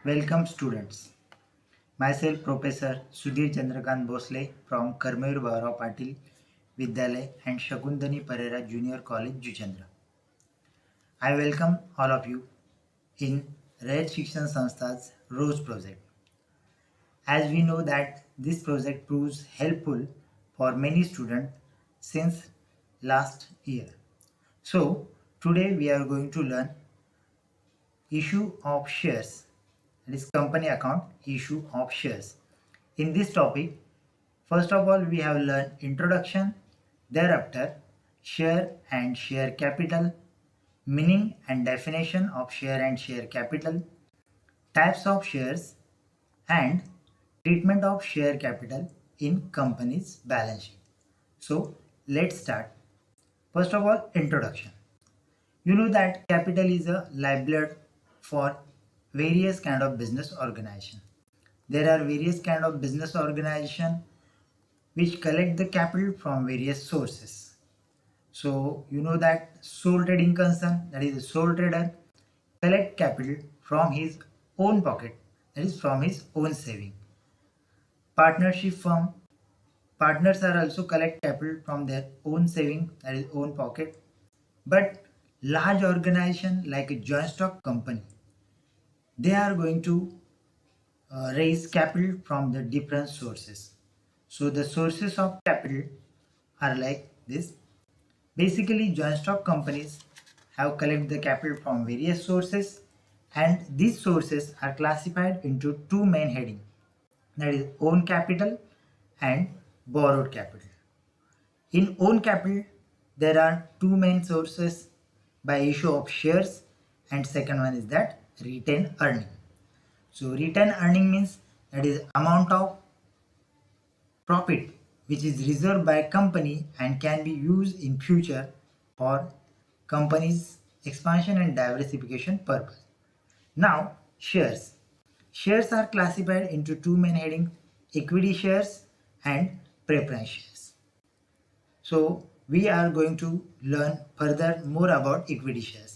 Welcome students. Myself Professor Sudhir Chandrakant Bosle from Karmayur Bhaurao Patil Vidyalay and Shakundani Pereira Junior College Juchandra. I welcome all of you in Rayat Shikshan Sanstha's ROSE project. As we know that this project proves helpful for many students since last year. So today we are going to learn issue of shares, that is company account issue of shares. In this topic, first of all we have learned introduction, thereafter share and share capital, meaning and definition of share and share capital, types of shares and treatment of share capital in company's balance sheet. So let's start. First of all, introduction. You know that capital is a livelihood for various kind of business organization. There are various kind of business organization which collect the capital from various sources. So you know that sole trading concern, that is a sole trader, collect capital from his own pocket, that is from his own saving. Partnership firm, partners are also collect capital from their own saving, that is own pocket. But large organization like a joint stock company, they are going to raise capital from the different sources. So the sources of capital are like this. Basically, joint stock companies have collected the capital from various sources, and these sources are classified into two main headings, that is own capital and borrowed capital. In own capital, there are two main sources, by issue of shares, and second one is that retained earning. So retained earning means that is amount of profit which is reserved by company and can be used in future for company's expansion and diversification purpose. Now shares. Shares are classified into two main headings, equity shares and preference shares. So we are going to learn further more about equity shares.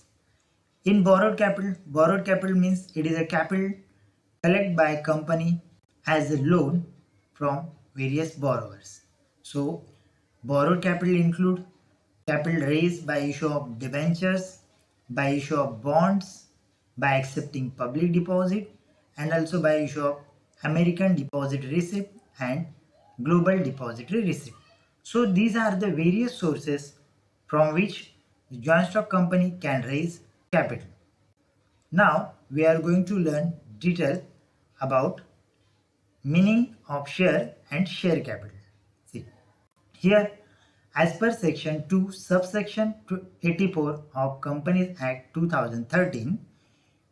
In borrowed capital means it is a capital collected by a company as a loan from various borrowers. So borrowed capital include capital raised by issue of debentures, by issue of bonds, by accepting public deposit, and also by issue of American depository receipt and global depository receipt. So these are the various sources from which the joint stock company can raise capital. Now we are going to learn detail about meaning of share and share capital. See, here as per section 2 subsection 84 of Companies Act 2013,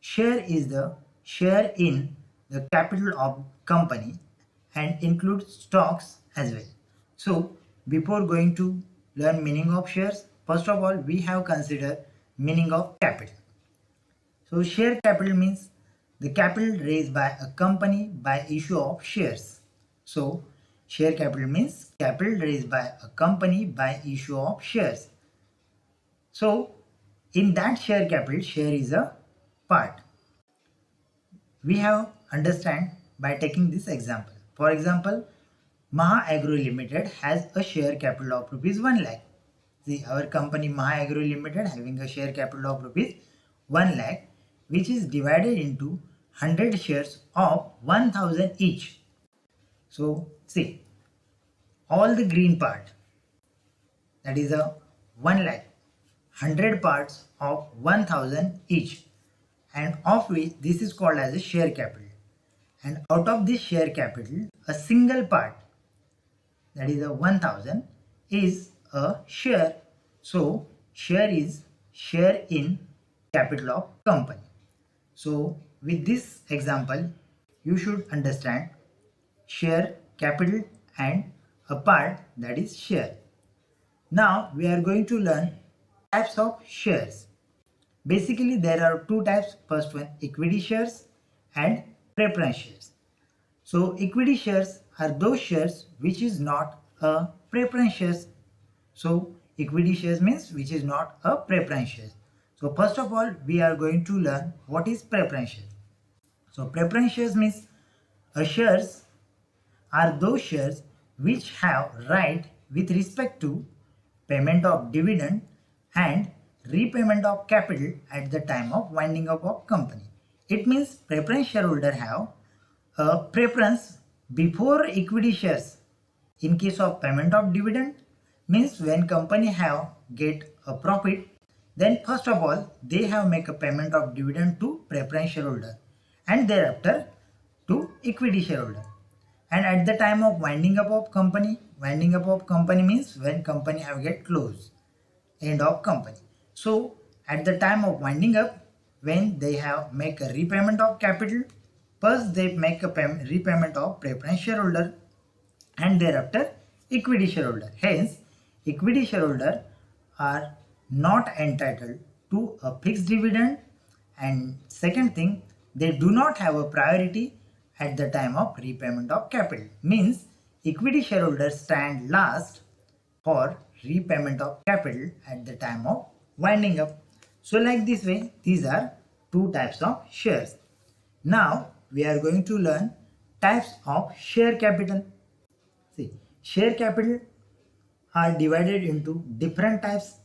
share is the share in the capital of company and includes stocks as well. So before going to learn meaning of shares, first of all we have considered meaning of capital. So share capital means the capital raised by a company by issue of shares. So share capital means capital raised by a company by issue of shares. So in that share capital, share is a part. We have understand by taking this example. For example, Maha Agro Limited has a share capital of rupees 1 lakh. See, our company Maha Agro Limited having a share capital of rupees 1 lakh, which is divided into 100 shares of 1000 each. So see, all the green part, that is a 1 lakh, 100 parts of 1000 each, and of which this is called as a share capital. And out of this share capital, a single part, that is a 1000, is a share. So share is share in capital of company. So with this example, you should understand share capital and a part, that is share. Now we are going to learn types of shares. Basically there are two types. First one, equity shares and preference shares. So equity shares are those shares which is not a preference shares. So equity shares means which is not a preference shares. So first of all we are going to learn what is preference shares. So preference shares means shares are those shares which have right with respect to payment of dividend and repayment of capital at the time of winding up of company. It means preference shareholder have a preference before equity shares in case of payment of dividend. Means when company have get a profit, then first of all they have make a payment of dividend to preference shareholder and thereafter to equity shareholder. And at the time of winding up of company means when company have get closed, end of company. So at the time of winding up, when they have make a repayment of capital, first they make a repayment of preference shareholder and thereafter equity shareholder. Hence, equity shareholder are not entitled to a fixed dividend, and second thing, they do not have a priority at the time of repayment of capital. Means equity shareholders stand last for repayment of capital at the time of winding up. So like this way, these are two types of shares. Now we are going to learn types of share capital. See, share capital are divided into different types.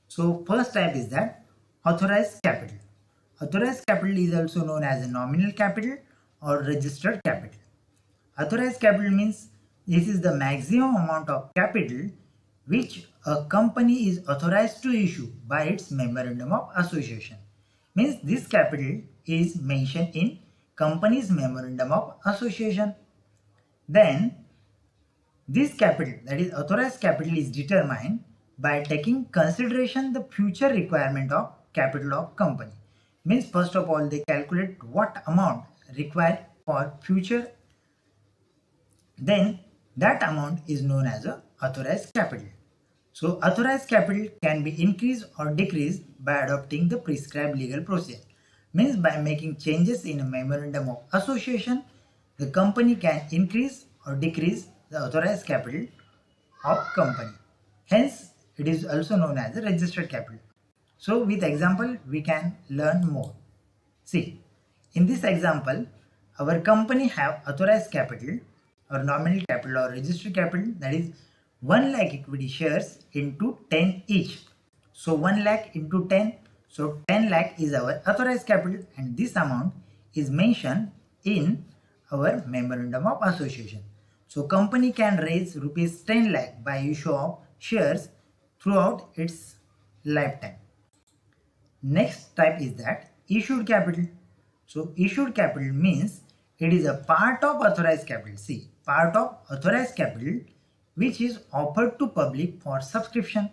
So first type is that authorized capital. Authorized capital is also known as a nominal capital or registered capital. Authorized capital means this is the maximum amount of capital which a company is authorized to issue by its memorandum of association. Means this capital is mentioned in company's memorandum of association. Then this capital, that is authorized capital, is determined by taking consideration the future requirement of capital of company. Means first of all they calculate what amount required for future, then that amount is known as a authorized capital. So authorized capital can be increased or decreased by adopting the prescribed legal process. Means by making changes in a memorandum of association, the company can increase or decrease the authorized capital of company. Hence, it is also known as the registered capital. So with example, we can learn more. See, in this example, our company have authorized capital or nominal capital or registered capital, that is 1 lakh equity shares into 10 each. So 1 lakh into 10, so 10 lakh is our authorized capital, and this amount is mentioned in our memorandum of association. So company can raise rupees 10 lakh by issue of shares throughout its lifetime. Next type is that issued capital. So issued capital means it is a part of authorized capital. See, part of authorized capital which is offered to public for subscription.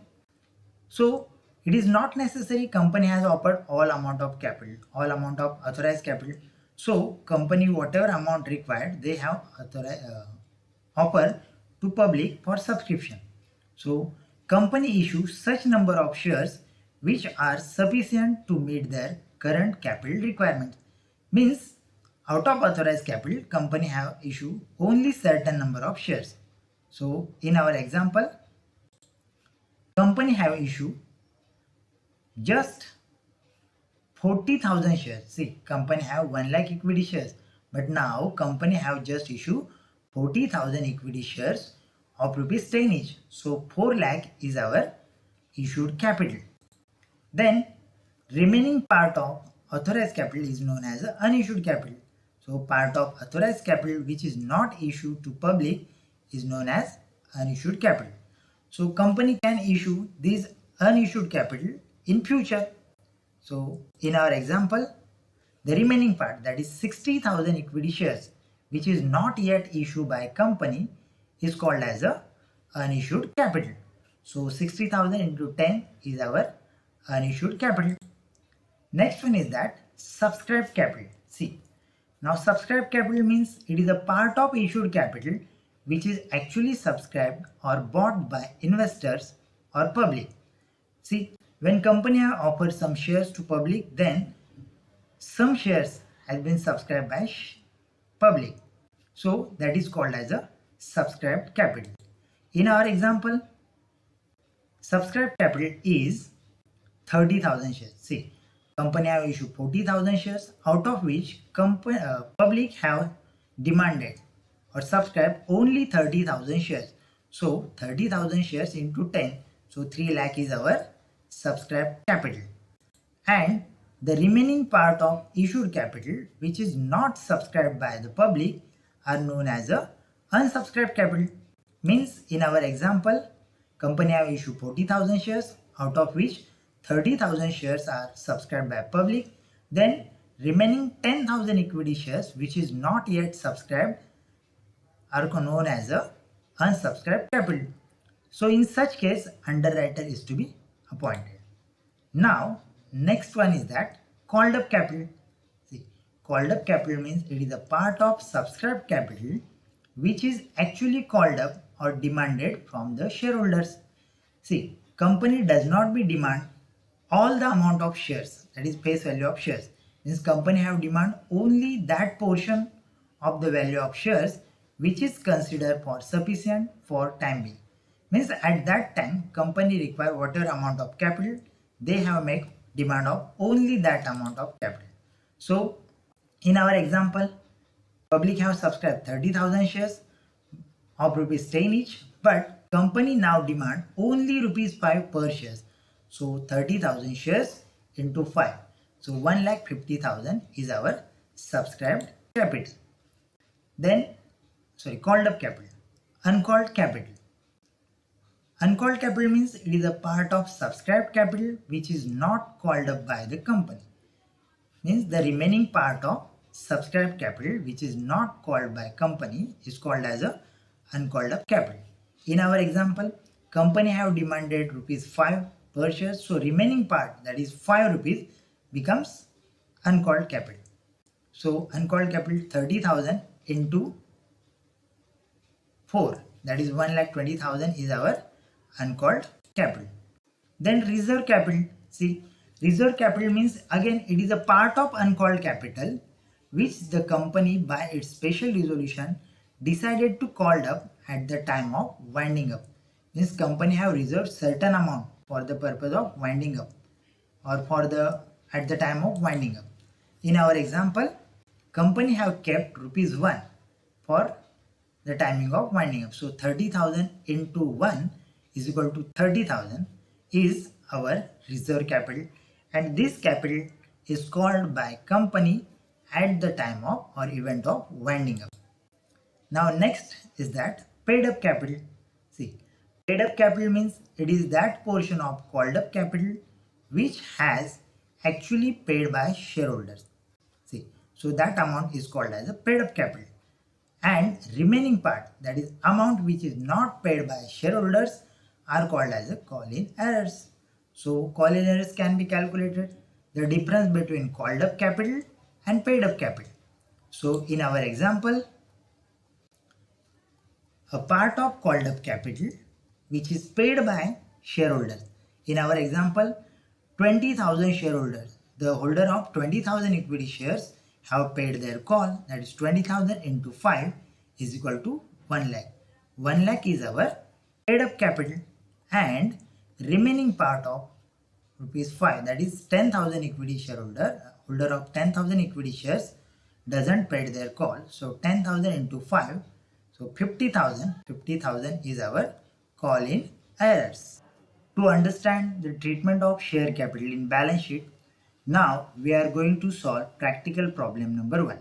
So it is not necessary company has offered all amount of capital, all amount of authorized capital. So company whatever amount required they have offer to public for subscription. So company issues such number of shares which are sufficient to meet their current capital requirements. Means out of authorized capital, company have issued only certain number of shares. So in our example, company have issued just 40,000 shares. See, company have 1 lakh equity shares, but now company have just issued 40,000 equity shares of rupees 10 each. So 4 lakh is our issued capital. Then remaining part of authorized capital is known as unissued capital. So part of authorized capital which is not issued to public is known as unissued capital. So company can issue this unissued capital in future. So in our example, the remaining part, that is 60,000 equity shares which is not yet issued by company is called as a unissued capital. So 60,000 into 10 is our unissued capital. Next one is that subscribed capital. See, now subscribed capital means it is a part of issued capital which is actually subscribed or bought by investors or public. See, when company offers some shares to public, then some shares has been subscribed by public. So that is called as a subscribed capital. In our example, subscribed capital is 30,000 shares. See, company have issued 40,000 shares, out of which public have demanded or subscribed only 30,000 shares. So 30,000 shares into 10, so 3 lakh is our subscribed capital. And the remaining part of issued capital which is not subscribed by the public are known as a unsubscribed capital. Means in our example, company have issued 40,000 shares, out of which 30,000 shares are subscribed by public. Then remaining 10,000 equity shares which is not yet subscribed are known as a unsubscribed capital. So in such case, underwriter is to be appointed. Now next one is that called up capital. See, called up capital means it is a part of subscribed capital which is actually called up or demanded from the shareholders. See, company does not be demand all the amount of shares, that is face value of shares. Means company have demand only that portion of the value of shares which is considered for sufficient for time being. Means at that time company require whatever amount of capital, they have make demand of only that amount of capital. So in our example, public have subscribed 30,000 shares of rupees 10 each, but company now demand only rupees 5 per shares. So 30,000 shares into 5. So 1,50,000 is our subscribed capital. Then, called up capital. Uncalled capital. Uncalled capital means it is a part of subscribed capital which is not called up by the company. Means the remaining part of subscribed capital which is not called by company is called as a uncalled up capital. In our example, company have demanded rupees 5 per share, so remaining part, that is 5 rupees, becomes uncalled capital. So uncalled capital 30,000 into 4, that is 1,20,000 is our uncalled capital. Then reserve capital. See, reserve capital means again it is a part of uncalled capital which the company by its special resolution decided to call up at the time of winding up. Means company have reserved certain amount for the purpose of winding up or at the time of winding up. In our example, company have kept rupees 1 for the timing of winding up. So 30,000 into 1 is equal to 30,000 is our reserve capital, and this capital is called by company at the time of or event of winding up. Now next is that paid up capital. See, paid up capital means it is that portion of called up capital which has actually paid by shareholders. See, so that amount is called as a paid up capital, and remaining part, that is amount which is not paid by shareholders, are called as a call-in errors. So call-in errors can be calculated, the difference between called up capital and paid up capital. So in our example, a part of called up capital which is paid by shareholders. In our example, 20,000 shareholders, the holder of 20,000 equity shares have paid their call, that is 20,000 into 5 is equal to 1 lakh. 1 lakh is our paid up capital, and remaining part of rupees 5, that is 10,000 equity holder of 10,000 equity shares doesn't pay their call. So 10,000 into 5, so 50,000. 50,000 is our call-in errors. To understand the treatment of share capital in balance sheet, now we are going to solve practical problem number 1.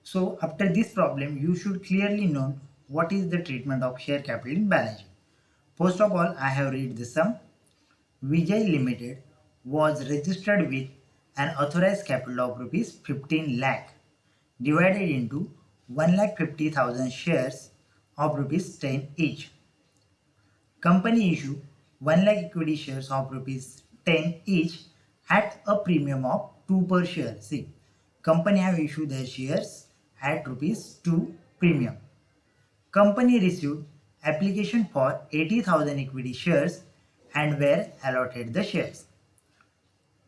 So after this problem, you should clearly know what is the treatment of share capital in balance sheet. First of all, I have read the sum. Vijay Limited was registered with an authorized capital of rupees 15 lakh divided into 1,50,000 shares of rupees 10 each. Company issued 1 lakh equity shares of rupees 10 each at a premium of 2 per share. See, company have issued their shares at rupees 2 premium. Company received application for 80,000 equity shares and were allotted the shares.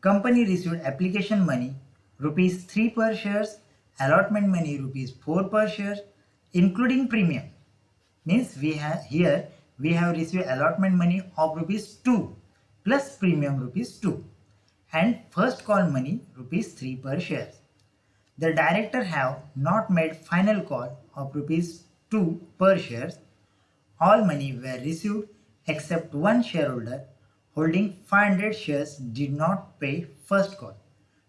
Company received application money rupees 3 per shares, allotment money rupees 4 per share, including premium. Means we have received allotment money of rupees 2 plus premium rupees 2, and first call money rupees 3 per share. The director have not made final call of rupees 2 per share. All money were received except one shareholder holding 500 shares did not pay first call.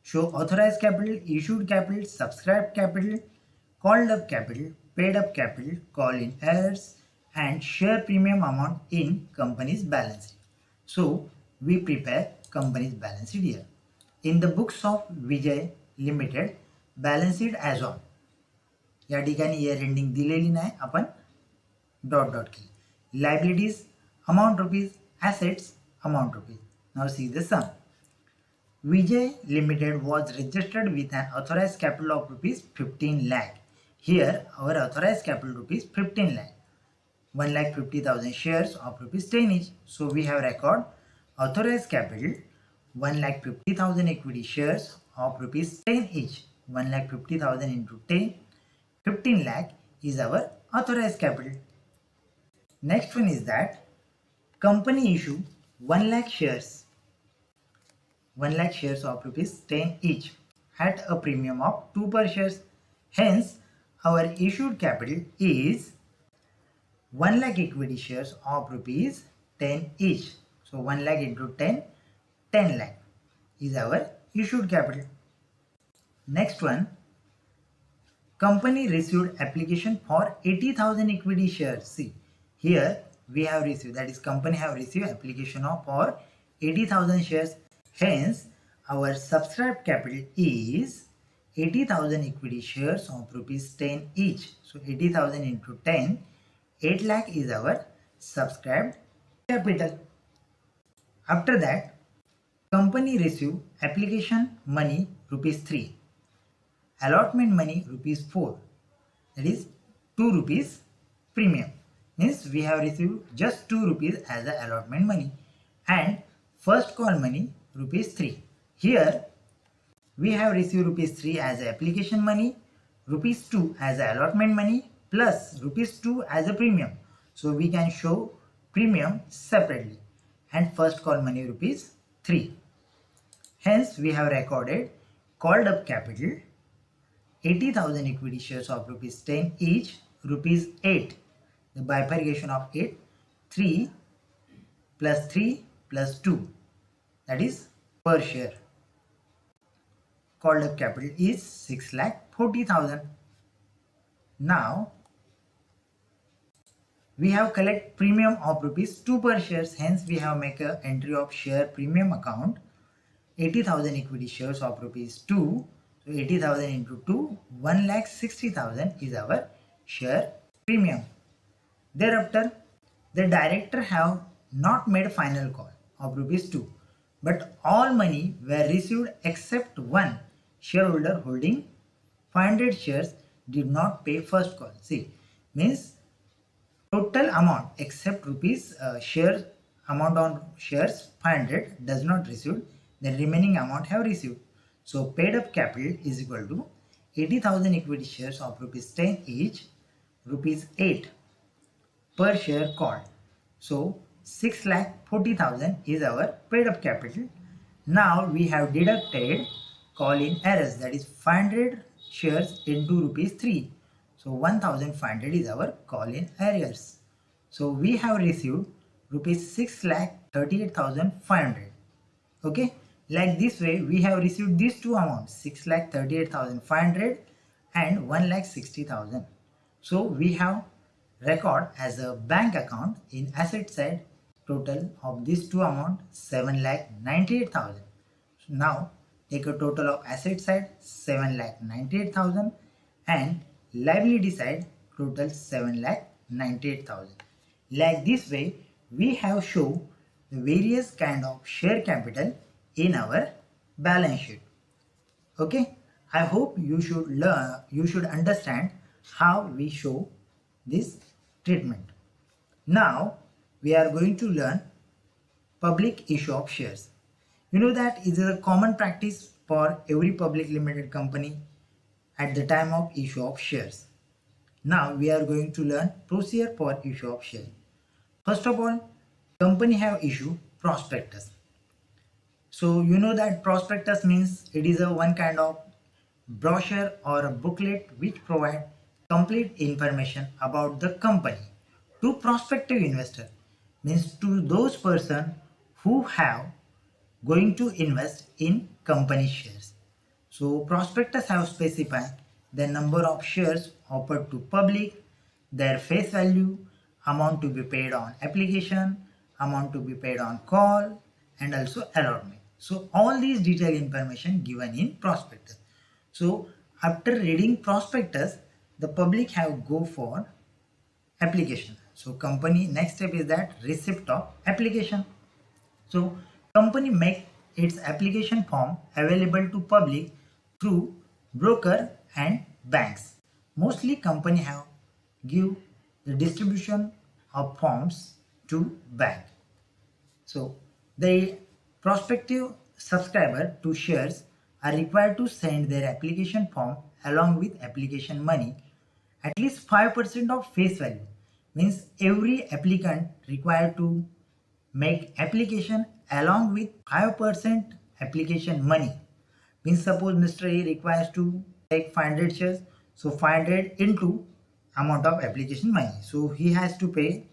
Show authorized capital, issued capital, subscribed capital, called up capital, paid up capital, call in errors, and share premium amount in company's balance sheet. So we prepare company's balance sheet here. In the books of Vijay Limited, balance sheet as on. या ठिकाणी year ending दिलेली नाही, आपण dot dot केली. Liabilities amount rupees, assets amount rupees. Now see the sum. Vijay Limited was registered with an authorized capital of rupees 15 lakh. Here our authorized capital rupees 15 lakh. 1,50,000 shares of rupees 10 each. So we have record authorized capital 1,50,000 equity shares of rupees 10 each. 1,50,000 into 10, 15 lakh is our authorized capital. Next one is that company issue 1 lakh shares. 1 lakh shares of rupees 10 each at a premium of 2 per shares. Hence, our issued capital is 1 lakh equity shares of rupees 10 each. So 1 lakh into 10, 10 lakh is our issued capital. Next one, company received application for 80,000 equity shares. See, here we have received, that is company have received application of for 80,000 shares. Hence, our subscribed capital is 80,000 equity shares of rupees 10 each. So 80,000 into 10, 8 lakh is our subscribed capital. After that, company received application money rupees 3, allotment money rupees 4, that is 2 rupees premium. Means we have received just 2 rupees as the allotment money, and first call money rupees 3. Here we have received rupees 3 as a application money, rupees 2 as a allotment money, plus rupees 2 as a premium. So we can show premium separately, and first call money rupees 3. Hence we have recorded called up capital 80,000 equity shares of rupees 10 each, rupees 8. The bifurcation of 8, 3 plus 2, that is per share. Called up capital is 6,40,000. Now we have collect premium of rupees 2 per shares. Hence we have make a entry of share premium account 80,000 equity shares of rupees 2. So 80,000 into 2, 1,60,000 is our share premium. Thereafter, the director have not made final call of rupees 2, but all money were received except one shareholder holding 500 shares did not pay first call. See, means total amount except rupees share amount on shares 500 does not receive, the remaining amount have received. So paid up capital is equal to 80,000 equity shares of rupees 10 each, rupees 8 per share called. So 6,40,000 is our paid up capital. Now we have deducted call in errors, that is 500 shares into rupees 3. So 1,500 is our call in errors. So we have received rupees 6,38,500. Okay, like this way we have received these two amounts, 6,38,500 and 1,60,000. So we have record as a bank account in asset side total of these two amount 7,98,000. So now take a total of asset side 7,98,000 and liability side total 7,98,000. Like this way we have shown the various kind of share capital in our balance sheet. Okay, I hope you should understand how we show this treatment. Now we are going to learn public issue of shares. You know that it is a common practice for every public limited company at the time of issue of shares. Now we are going to learn procedure for issue of shares. First of all, company have issued prospectus. So you know that prospectus means it is a one kind of brochure or a booklet which provide complete information about the company to prospective investor, means to those person who have going to invest in company shares. So prospectus have specified the number of shares offered to public, their face value, amount to be paid on application, amount to be paid on call, and also allotment. So all these detailed information given in prospectus. So after reading prospectus, the public have go for application. So company next step is that receipt of application. So company make its application form available to public through broker and banks. Mostly company have give the distribution of forms to bank. So the prospective subscriber to shares are required to send their application form along with application money at least 5% of face value, means every applicant required to make application along with 5% application money. Means suppose Mr. A requires to take 500 shares, so 500 into amount of application money, so he has to pay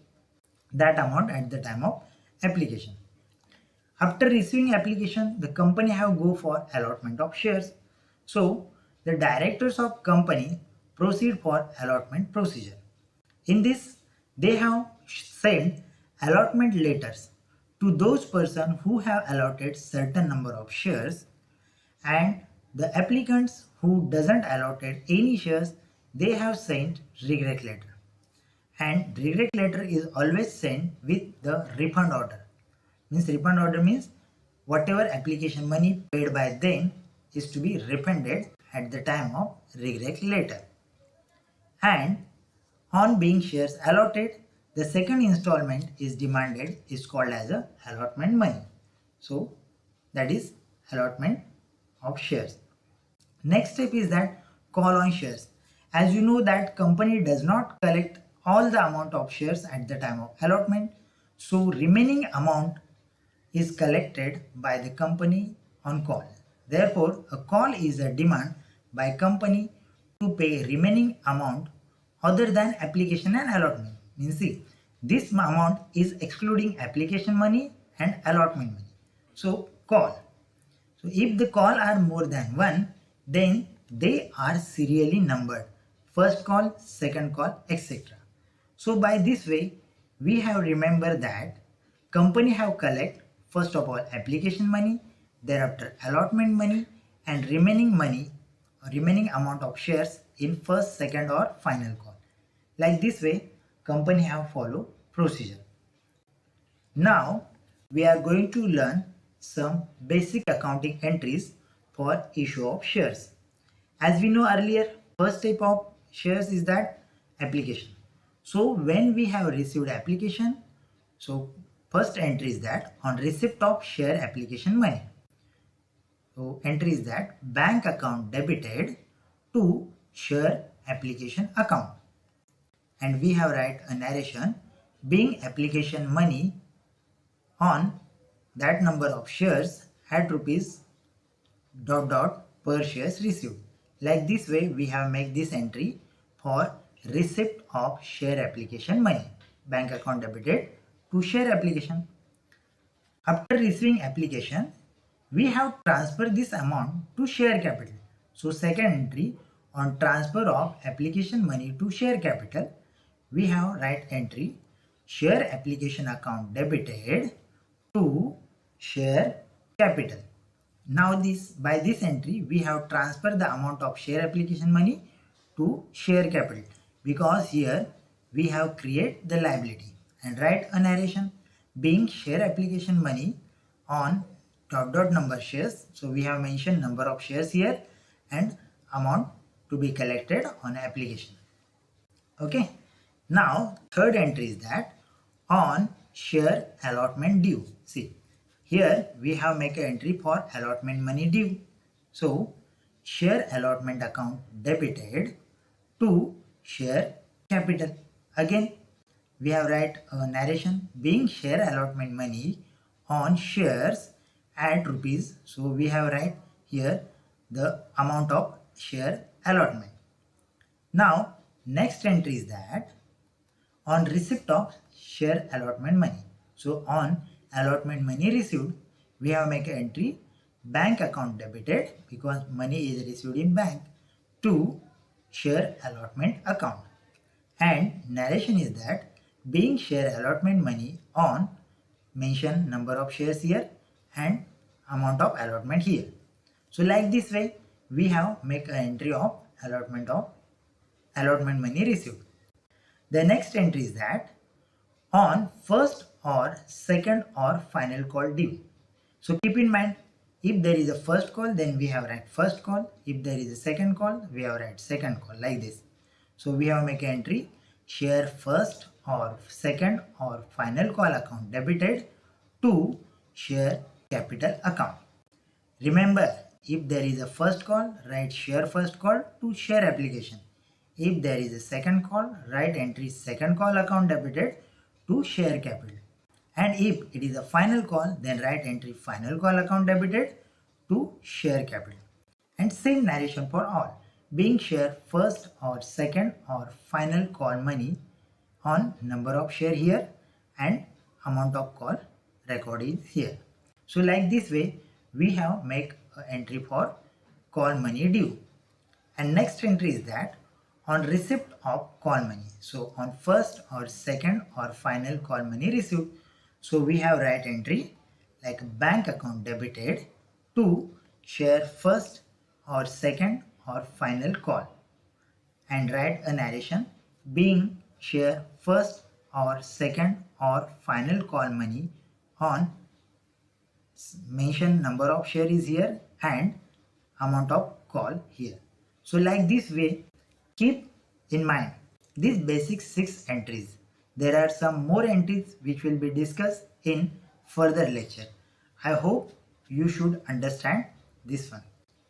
that amount at the time of application. After receiving application, the company have go for allotment of shares. So the directors of company proceed for allotment procedure. In this, they have sent allotment letters to those persons who have allotted certain number of shares, and the applicants who doesn't allotted any shares, they have sent regret letter. And regret letter is always sent with the refund order. Means refund order means whatever application money paid by them is to be refunded at the time of regret letter. And on being shares allotted, the second installment is demanded is called as a allotment money. So that is allotment of shares. Next step is that call on shares. As you know that company does not collect all the amount of shares at the time of allotment, so remaining amount is collected by the company on call. Therefore, a call is a demand by company to pay remaining amount other than application and allotment. Means see, this amount is excluding application money and allotment money. So call. So if the call are more than one, then they are serially numbered. First call, second call, etc. So by this way, we have remember that company have collect first of all application money, thereafter allotment money, and remaining amount of shares in first, second or final call. Like this way, company have follow procedure. Now we are going to learn some basic accounting entries for issue of shares. As we know earlier, first type of shares is that application. So when we have received application, so first entry is that on receipt of share application money. So entry is that bank account debited to share application account. And we have write a narration being application money on that number of shares at rupees ... per shares received. Like this way we have make this entry for receipt of share application money, bank account debited to share application. After receiving application, we have transferred this amount to share capital. So second entry on transfer of application money to share capital, we have write entry share application account debited to share capital. Now by this entry we have transferred the amount of share application money to share capital, because here we have create the liability, and write a narration being share application money on ... number shares. So we have mentioned number of shares here and amount to be collected on application. Okay. Now third entry is that on share allotment due. See, here we have make an entry for allotment money due. So share allotment account debited to share capital. Again we have write a narration being share allotment money on shares at rupees. So we have write here the amount of share allotment. Now next entry is that on receipt of share allotment money. So on allotment money received, we have make an entry bank account debited because money is received in bank to share allotment account. And narration is that being share allotment money on mention number of shares here and amount of allotment here. So like this way we have make an entry of allotment money received. The next entry is that on first or second or final call due. So keep in mind, if there is a first call, then we have write first call. If there is a second call, we have write second call, like this. So we have make an entry share first or second or final call account debited to share capital account. Remember, if there is a first call, write share first call to share application. If there is a second call, write entry second call account debited to share capital. And if it is a final call, then write entry final call account debited to share capital. And same narration for all, being share first or second or final call money on number of share here and amount of call record is here. So like this way we have make an entry for call money due. And next entry is that on receipt of call money. So on first or second or final call money received, so we have write entry like bank account debited to share first or second or final call, and write a narration being share first or second or final call money on mention number of share is here and amount of call here. So like this way, keep in mind these basic 6 entries. There are some more entries which will be discussed in further lecture. I hope you should understand this one.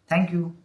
Thank you.